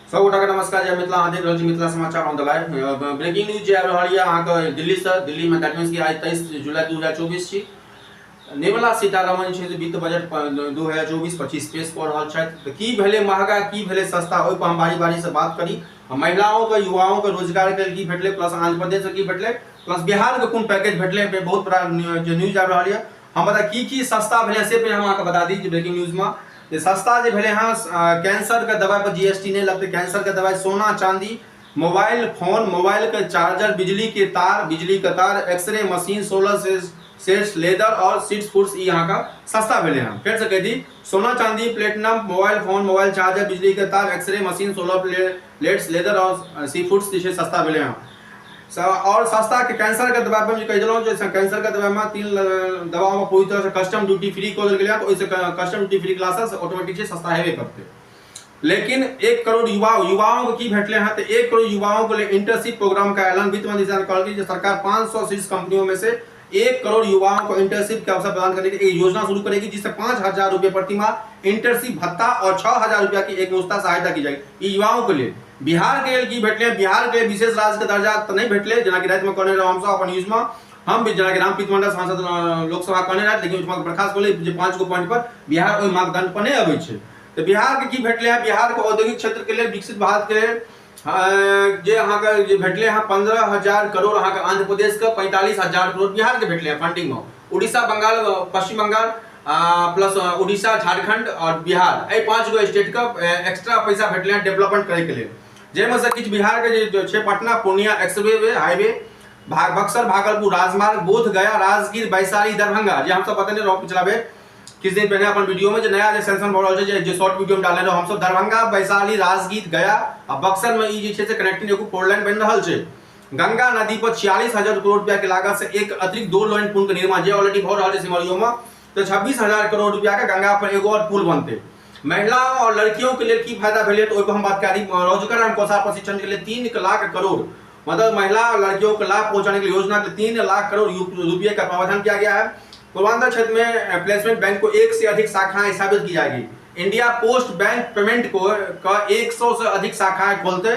सब गोटा के नमस्कार। जय मिथिला, अहाँ देख रहल छी मिथिला समाचार on the live. Breaking news जे आबि रहल यऽ अहाँके दिल्ली से। दिल्ली में दैट मीन्स कि आज 23 जुलाई 2024 छी। निर्मला सीतारमण छै जे वित्त बजट 2024-25 पेश कऽ रहल छथि। तऽ की भेलै महगा, की भेलै सस्ता, ओहि पर हम बारी बारी से बात करी। महिलाओं के, युवाओं के रोजगार के की भेटलै, प्लस आंध्र प्रदेश से की भेटलै, प्लस बिहार के कोन पैकेज भेटलै, बहुत बड़ा जो न्यूज आबि रहल यऽ। हम बता की सस्ता भेलै से पे हम अहाँके बता दी ब्रेकिंग न्यूज में। ये सस्ता जो भेले हाँ, कैंसर के दवाई पर जीएसटी नहीं लगते। कैंसर के दवाई, सोना चांदी, मोबाइल फोन, मोबाइल के चार्जर, बिजली के तार, एक्सरे मशीन, 16 सेट्स लेदर और सीट्स फूड्स यहाँ का सस्ता भेले हैं। फिर से कह दी, सोना चांदी, platinum, mobile phone, mobile charger, बिजली के तार, एक्सरे मशीन, 16 प्लेट्स लेदर और सी फूड्स सस्ता भेले हैं। और सस्ता के कैंसर के दवा पर कह दिलों, जो कैंसर के दवा में 3 दवाओं में पूरी तरह से कस्टम ड्यूटी फ्री कर दिया। तो इससे custom duty free classes automatic से सस्ता हेबे करते। लेकिन 1 करोड़ युवाओं को की भेटले हैं। तो 1 करोड़ युवाओं के लिए इंटर्नशिप प्रोग्राम का ऐलान वित्त मंत्री ने कर दी। सरकार 500 शीर्ष कंपनियों में से 1 करोड़ युवाओं को इंटर्नशिप के अवसर प्रदान करने की एक योजना शुरू करेगी, जिससे 5,000 रुपये प्रति माह इंटर्नशिप भत्ता और 6,000 रुपया की एक मुश्त सहायता की जाएगी। युवाओं के लिए बिहार के लिए की भेटले, बिहार के विशेष राज्य के दर्जा तो नहीं भेटले, जना कि रात में कहने रहो हम सब अपन न्यूज में। हम भी जना कि रामप्रीत मंडल सांसद लोकसभा कहने रहे, लेकिन उसमें बर्खास्त बोले 5 गो पॉइंट पर बिहार ओहि मापदंड पर नहीं अबै छै। तो बिहार के की भेटले हैं, बिहार के औद्योगिक क्षेत्र के लिए, विकसित भारत के लिए जे अहाँ के जे भेटले हैं 15,000 करोड़। अहाँ के आंध्र प्रदेश के 45,000 करोड़ बिहार के भेटले हैं फंडिंग में। उड़ीसा, बंगाल, पश्चिम बंगाल प्लस उड़ीसा, झारखंड और बिहार, ये 5 गो स्टेट का एक्स्ट्रा पैसा भेटले हैं डेवलपमेंट करे के लिए। जेमे से किछ बिहार के जो छे पटना पूर्णिया एक्सवे हाईवे, बक्सर भागलपुर राजमार्ग, बोध गया राजगीर वैशाली दरभंगा, जे हम सब पता नहीं रहो पिछला बेर किस दिन पहले अपन वीडियो में जो नया जो सेंशन बढ़ रहल छै, जो शॉर्ट वीडियो में डालने रहो हम सब, दरभंगा वैशाली राजगीर गया और बक्सर में ई जे छे से कनेक्टिंग एगो 4 लाइन बन रहल छै। गंगा नदी पर 46,000 करोड़ रुपया के लागत से एक अतिरिक्त 2 लाइन पुल के निर्माण जे ऑलरेडी भ रहल छै सिमरियो में। तो 26,000 करोड़ रुपया के गंगा पर एगो और पुल बनते। महिलाओं और लड़कियों के लिए की फायदा भेले, तो हम बात करी। रोजगार एवं कौशल प्रशिक्षण के लिए 3 लाख करोड़, मतलब महिला और लड़कियों को लाभ पहुंचाने के लिए योजना के 3 लाख करोड़ रुपये का प्रावधान किया गया है। पूर्वांचल क्षेत्र में प्लेसमेंट बैंक को 1 से अधिक शाखाएं स्थापित की जाएगी। इंडिया पोस्ट बैंक पेमेंट को 100 से अधिक शाखाएं खोलते।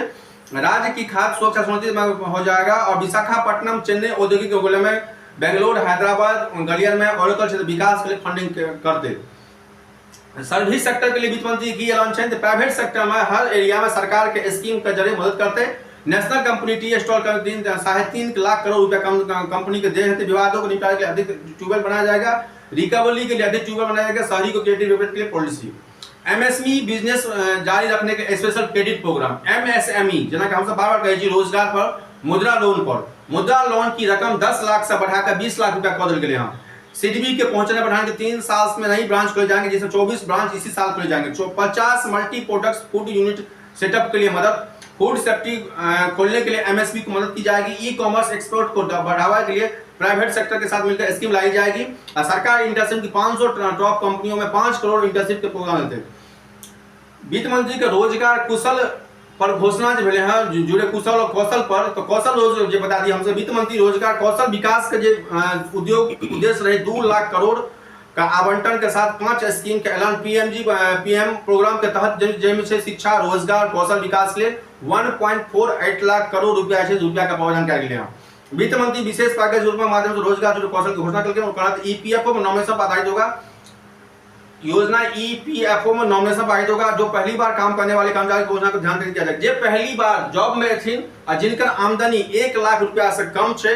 राज्य की खाद्य सुरक्षा सुनिश्चित हो जाएगा। और विशाखापट्टनम, चेन्नई औद्योगिक उपनगरों में, बेंगलोर, हैदराबाद, गलियर में औरकल क्षेत्र विकास के लिए फंडिंग करते। सर्विस सेक्टर के लिए वित्त मंत्री की ऐलान है। प्राइवेट सेक्टर में हर एरिया में सरकार के स्कीम के जरिए मदद करते। नेशनल कंपनी टी स्टॉल का 3.5 लाख करोड़ रुपया कंपनी के दे हैं। विवादों को निपटाने के लिए अधिक ट्यूबवेल बनाया जाएगा। रिकवरी के लिए अधिक ट्यूबवेल बनाया जाएगा। शहरी को क्रेडिट डेवलपमेंट के लिए पॉलिसी। एमएसएमई बिजनेस जारी रखने के स्पेशल क्रेडिट प्रोग्राम एमएसएमई, जना कि हम सब बार बार कहे छी, रोजगार पर, मुद्रा लोन पर। मुद्रा लोन की रकम 10 लाख से बढ़ाकर 20 लाख रुपया कर दिया गया। सीडीबी के पहुंचने बढ़ाने के 3 साल में नई ब्रांच खोले जाएंगे, जिसमें 24 ब्रांच इसी साल खोले जाएंगे। 50 multi products food unit setup के लिए मदद। फूड सेफ्टी खोलने के लिए एमएसपी को मदद की जाएगी। ई कॉमर्स एक्सपोर्ट को बढ़ावा के लिए प्राइवेट सेक्टर के साथ मिलकर स्कीम लाई जाएगी। और सरकार इंटर्नशिप की 500 टॉप कंपनियों में 5 करोड़ इंटर्नशिप के प्रोग्राम देते। वित्त मंत्री के रोजगार कुशल पर घोषणा जो भेले हैं, जुड़े कुशल और कौशल पर। तो कौशल रोज जो बता दी हमसे, वित्त मंत्री रोजगार कौशल विकास के जो उद्योग उद्देश्य रहे 2 लाख करोड़ का आवंटन के साथ 5 स्कीम का ऐलान। पीएम प्रोग्राम के तहत जिनमें से शिक्षा, रोजगार, कौशल विकास के लिए 1.48 लाख करोड़ रुपया का प्रावधान किया गया। वित्त मंत्री विशेष पैकेज के माध्यम से रोजगार जुड़े कौशल की घोषणा करके ईपीएफओ में नॉमिनेशन पर आधारित होगा। योजना ईपीएफओ में नॉमिनेशन पर आधारित होगा। जो पहली बार काम करने वाले कर्मचारी की योजना को ध्यान से किया जाएगा। जो पहली बार जॉब में थी और जिनका आमदनी 1 लाख रुपया से कम है,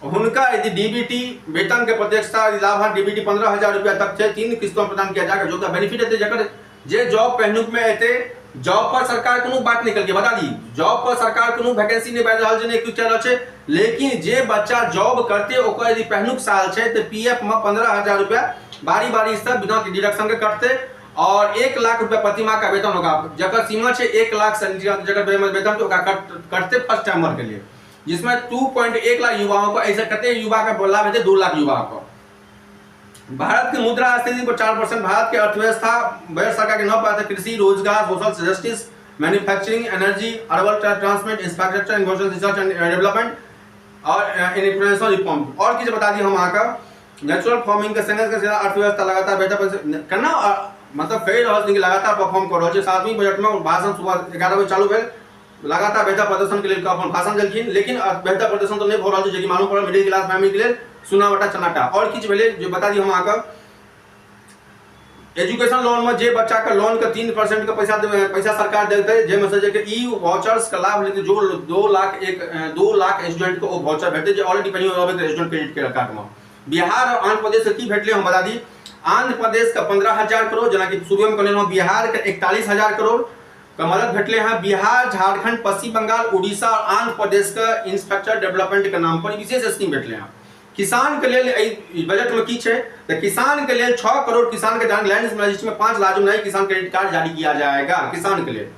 उनका यदि डीबीटी वेतन के प्रत्यक्षता लाभ डीबीटी 15,000 रुपया तक है 3 किस्तों में प्रदान किया जाएगा। जो का बेनिफिट है जकर जे जॉब पहनुक में एते, जॉब पर सरकार कोनो बात निकल के बता दी, जॉब पर सरकार कोनो वैकेंसी नहीं बढ़ रहल छै, नहीं कुछ चल रहल छै। लेकिन जे बच्चा जॉब करते ओकर यदि पहनुक साल छै तो पीएफ में 15,000 रुपया बारी बारी से बिना डिडक्शन के कटते। और 1 लाख रुपया प्रति माह का वेतन होगा। जकर सीमा है 1 लाख से जकर वेतन तो कटते फर्स्ट टाइमर के लिए, जिसमें 2.1 लाख युवाओं को, ऐसे कते युवा का लाभ है 2 लाख युवाओं को। भारत की मुद्रा स्थिति पर 4%। भारत की अर्थव्यवस्था बजट सरकार के 9%। कृषि, रोजगार, social justice, manufacturing, energy, urban transport, infrastructure, investment, research and development और इंफ्रास्ट्रक्चर रिफॉर्म। और किसी बता दी हम वहाँ का नेचुरल फार्मिंग के संग अर्थव्यवस्था लगातार बेहतर करना। और मतलब कई रहा कि लगातार परफॉर्म कर रहा है। 7वीं बजट में भाषण सुबह 11 बजे चालू भेल, लगातार बेहतर प्रदर्शन के लिए अपन भाषण देलखिन, लेकिन बेहतर प्रदर्शन तो नहीं हो रहा है, जो मालूम पड़ल मिडिल क्लास फैमिली के लिए सुना बटा चनाटा। और किछ भेले जो बता दी हम आके एजुकेशन लोन में जे बच्चा के लोन के 3% के पैसा सरकार देते, जेमे से जे ई वाउचर्स का लाभ लेते, जो 2 लाख स्टूडेंट को वाउचर भेटते, जो ऑलरेडी पेंडिंग होवे स्टूडेंट क्रेडिट कार्ड में। बिहार और आंध्र प्रदेश के की भेटले हम बता दी। आंध्र प्रदेश का 15,000 करोड़, जना कि शुरू में कहने बिहार के 41,000 करोड़ का मदद भेटले हैं। बिहार, झारखंड, पश्चिम बंगाल, उड़ीसा और आंध्र प्रदेश का इंफ्रास्ट्रक्चर डेवलपमेंट के नाम पर विशेष स्कीम भेटले हैं। किसान के लिए बजट में की है तो किसान के लिए 6 करोड़ किसान के लैंड रजिस्ट्री में 5 लाख नए किसान क्रेडिट कार्ड जारी किया जाएगा किसान के लिए।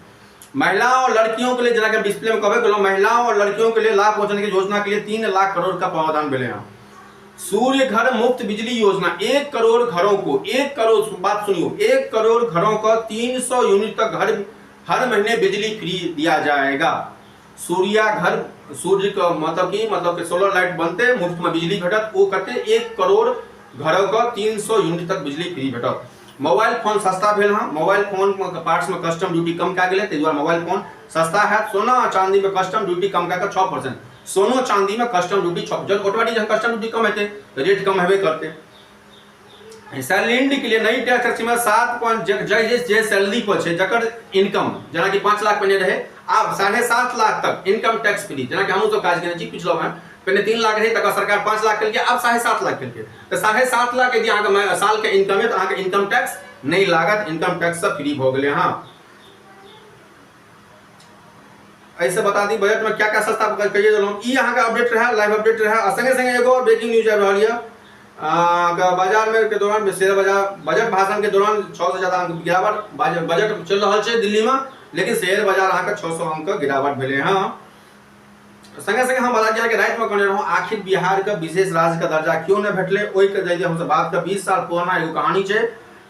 महिलाओं और लड़कियों के लिए, जना कि डिस्प्ले में कहे महिलाओं और लड़कियों के लिए लाभ पहुंचाने की योजना के लिए 3 लाख करोड़ का प्रावधान मिले हैं। सूर्य घर मुफ्त बिजली योजना 1 करोड़ घरों को, 1 करोड़, बात सुनियो, 1 करोड़ घरों को 300 यूनिट तक घर हर महीने बिजली फ्री दिया जाएगा। सूर्य का मतलब कि सोलर लाइट बनते मुफ्त में बिजली भेटत, वो करते 1 करोड़ घरों का 300 यूनिट तक बिजली फ्री भेटत। मोबाइल फोन सस्ता भेल हाँ, मोबाइल फोन पार्ट्स में कस्टम ड्यूटी कम कल गए, ताहि दुआरे मोबाइल फोन सस्ता है। सोना और चांदी में कस्टम ड्यूटी कम कर 6%, सोनो चांदी में कस्टम ड्यूटी 6%, जब ऑटोमेटिक जब कस्टम ड्यूटी कम हेते तो रेट कम हेबे करते। सैलरी के लिए नई टैक्स सीमा 7 जे सैलरी पर छे, जकर इनकम जना कि 5 लाख पहले रहे, अब 7.5 लाख तक इनकम टैक्स फ्री। जना कि हम सब काज केने छी पिछलो में पहले 3 लाख रहे, तक सरकार 5 लाख के, अब 7.5 लाख के। तो 7.5 लाख यदि अहाँ साल के इनकम है तो अहाँ इनकम टैक्स नहीं लागत, इनकम टैक्स से फ्री हो गए। हाँ, ऐसे बता दी बजट में क्या क्या सस्ता कहिए ई अहाँ का अपडेट रहा, लाइव अपडेट रहा। संगे संगे एगो और ब्रेकिंग न्यूज आ रही है। बाजार में के दौरान शेयर बाजार बजट भाषण के दौरान 600 से ज्यादा अंक गिरावट बजट चल रहा है दिल्ली में, लेकिन शेयर बाजार अहाँ 600 अंक गिरावट भेले हैं। संगे संगे हम बता दिया कि रात में कहने रहूँ आखिर बिहार का विशेष राज्य का दर्जा क्यों नहीं भेटले, ओहि के जरिए हमसे बात का 20 साल पुराना एगो कहानी है।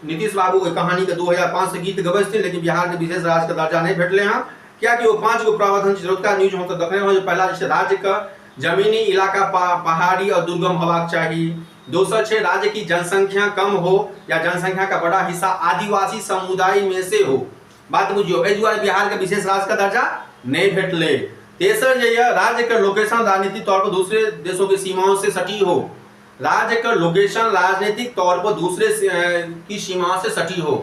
नीतीश बाबू ओहि कहानी के 2005 से गीत गबैत थे, लेकिन बिहार के विशेष राज्य का दर्जा नहीं भेटले हैं। क्या कि वो 5 गो प्रावधान जरूरत का न्यूज हम तो देखने रहो। पहला जैसे राज्य का जमीनी इलाका पहाड़ी और दुर्गम होबाक चाहिए। दूसरा है राज्य की जनसंख्या कम हो या जनसंख्या का बड़ा हिस्सा आदिवासी समुदाय में से हो। बात बुझियो, एहि दुआरे बिहार के विशेष राज्य का दर्जा नहीं भेटले। तेसर राज्य का लोकेशन राजनीतिक तौर पर दूसरे देशों की सीमाओं से सटी हो। राज्य का लोकेशन राजनीतिक तौर पर दूसरे की सीमाओं से सटी हो।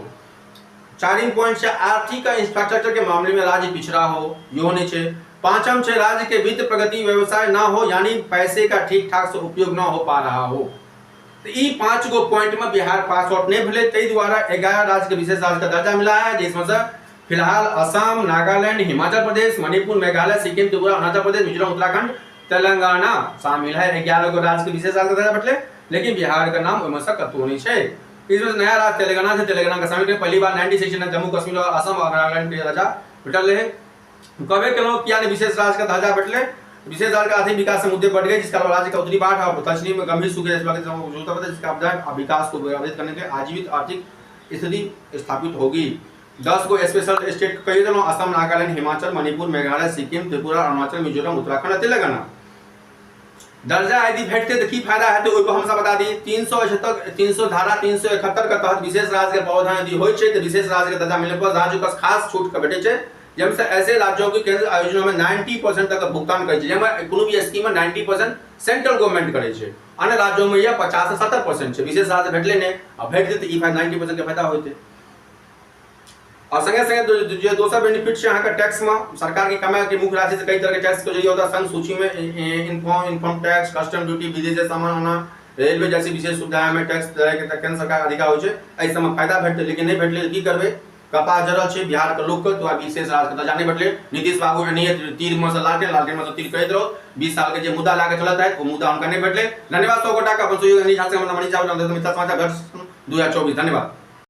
4 पॉइंट से आर्थिक इंफ्रास्ट्रक्चर के मामले में राज्य पिछड़ा हो, यो होने छे। 5 छे राज्य के वित्त प्रगति व्यवसाय ना हो, यानी पैसे का ठीक ठाक से उपयोग ना हो पा रहा हो। तो ई 5 गो पॉइंट में बिहार पास आउट नहीं भले, तई द्वारा 11 राज्य के विशेष राज्य का दर्जा मिला है, जिसमें से फिलहाल असम, नागालैंड, हिमाचल प्रदेश, मणिपुर, मेघालय, सिक्किम, त्रिपुरा, अरुणाचल प्रदेश, मिजोरम, उत्तराखंड, तेलंगाना शामिल है। 11 गो राज्य के विशेष राज्य का दर्जा भेटले, लेकिन बिहार का नाम ओहिमे से कतौ नहीं है। इसमें नया राज्य तेलंगाना से, तेलंगाना का शामिल पहली बार 96 में जम्मू कश्मीर और असम और नागालैंड के दर्जा भेटल है। कबे के लोग किया विशेष राज्य का दर्जा भेटले, विशेष राज्य का आर्थिक विकास से मुद्दे बढ़ गए, जिसका राज्य का उत्तरी भाग और दक्षिणी में गंभीर सूखे जिसका विकास को प्रभावित करने के आजीवित आर्थिक स्थिति स्थापित होगी। 10 गो स्पेशल स्टेट कही दिलों, असम, नागालैंड, हिमाचल, मणिपुर, मेघालय, सिक्किम, त्रिपुरा, अरुणाचल, मिजोरम, उत्तराखंड और तेलंगाना। दर्जा यदि भेटते तो की फायदा है, तो हम सब बता दी 300 धारा 371 के तहत विशेष राज्य के प्रावधान यदि होय छै तो विशेष राज्य के दर्जा मिलने पर राज्य को खास छूट के भेटे छै, जब से ऐसे राज्यों की केंद्र आयोजनों में 90% तक भुगतान करे छै, जेमे कोनो भी स्कीम में 90% सेंट्रल गवर्नमेंट करे छै। अन्य राज्यों में यह 50 से 70% छै। विशेष राज्य भेटले ने, अब भेट दे तो ई 90% के फायदा होते। और संगे संगे जो दोसर बेनिफिट है, यहाँ का टैक्स में सरकार की कमाई की मुख्य राशि से कई तरह के टैक्स को जो होता है संघ सूची में इनकम टैक्स, कस्टम ड्यूटी, विदेशी सामान होना, रेलवे जैसी विशेष सुविधाएं में टैक्स केंद्र सरकार अधिकार हो ऐसे में फायदा भेटते, लेकिन नहीं भेटले की करबे, कपास जरल है बिहार के लोग तो विशेष राज्य का दर्जा नहीं भेटले। नीतीश बाबू ने तीर में से लालटेन में से तीर कहते रहो, 20 साल के जो मुद्दा लाके चलता है वो मुद्दा उनका नहीं भेटले। धन्यवाद। 100 गोटा का 2024 धन्यवाद।